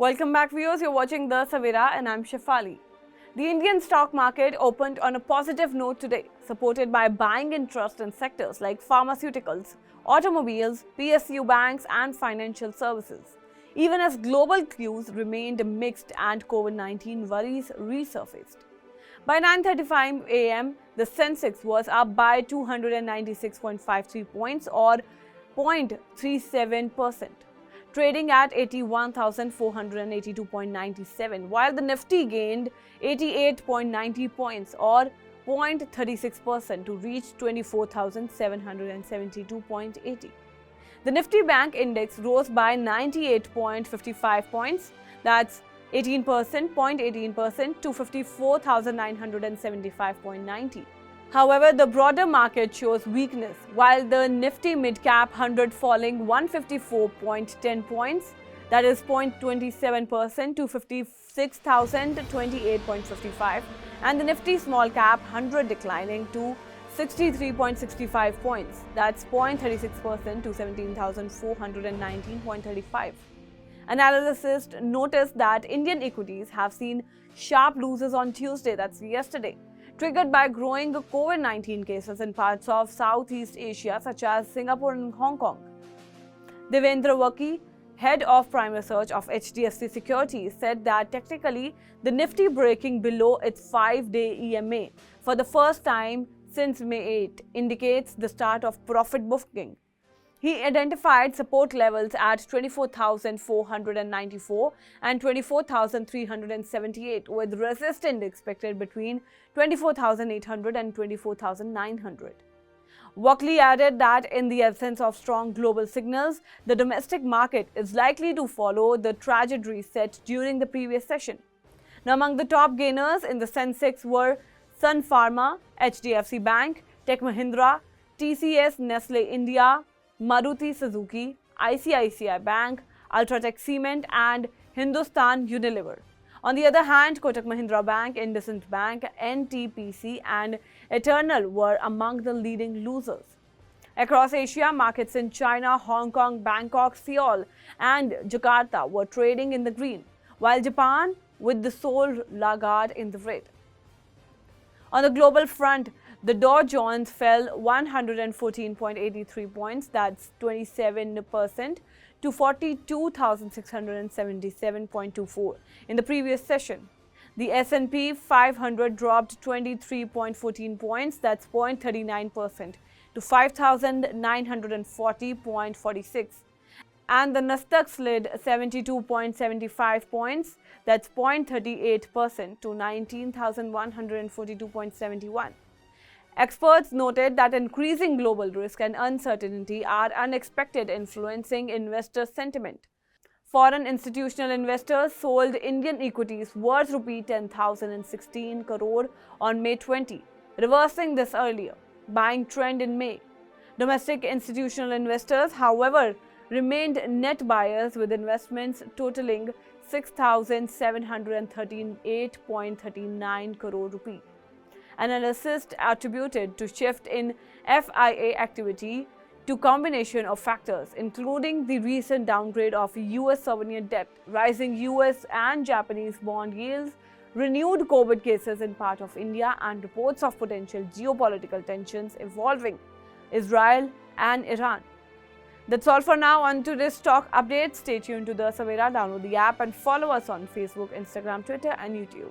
Welcome back, viewers. You're watching The Savera and I'm Shefali. The Indian stock market opened on a positive note today, supported by buying interest in sectors like pharmaceuticals, automobiles, PSU banks and financial services, even as global cues remained mixed and COVID-19 worries resurfaced. By 9:35 a.m., the Sensex was up by 296.53 points or 0.37%. Trading at 81,482.97, while the Nifty gained 88.90 points or 0.36% to reach 24,772.80. The Nifty Bank Index rose by 98.55 points, that's 0.18% to 54,975.90. However, the broader market shows weakness, while the Nifty Mid-Cap 100 falling 154.10 points, that is 0.27% to 56,028.55, and the Nifty Small Cap 100 declining to 63.65 points, that's 0.36% to 17,419.35. Analysts noticed that Indian equities have seen sharp losses on Tuesday, that's yesterday, triggered by growing COVID-19 cases in parts of Southeast Asia such as Singapore and Hong Kong. Devendra Waki, head of prime research of HDFC Securities, said that technically the Nifty breaking below its 5-day EMA for the first time since May 8 indicates the start of profit booking. He identified support levels at 24,494 and 24,378, with resistance expected between 24,800 and 24,900. Walkley added that in the absence of strong global signals, the domestic market is likely to follow the trajectory set during the previous session. Now, among the top gainers in the Sensex were Sun Pharma, HDFC Bank, Tech Mahindra, TCS, Nestle India, Maruti Suzuki, ICICI Bank, Ultratech Cement and Hindustan Unilever. On the other hand, Kotak Mahindra Bank, IndusInd Bank, NTPC and Eternal were among the leading losers. Across Asia, markets in China, Hong Kong, Bangkok, Seoul and Jakarta were trading in the green, while Japan with the sole laggard in the red. On the global front, the Dow Jones fell 114.83 points, that's 27%, to 42,677.24 in the previous session. The S&P 500 dropped 23.14 points, that's 0.39%, to 5,940.46. And the Nasdaq slid 72.75 points, that's 0.38%, to 19,142.71. Experts noted that increasing global risk and uncertainty are unexpected, influencing investor sentiment. Foreign institutional investors sold Indian equities worth Rupee 10,016 crore on May 20, reversing this earlier buying trend in May. Domestic institutional investors, however, remained net buyers with investments totaling 6,738.39 crore rupee. Analysts attributed to shift in FIA activity to combination of factors, including the recent downgrade of US sovereign debt, rising US and Japanese bond yields, renewed COVID cases in part of India, and reports of potential geopolitical tensions involving Israel and Iran. That's all for now on today's stock update. Stay tuned to The Savera, download the app and follow us on Facebook, Instagram, Twitter and YouTube.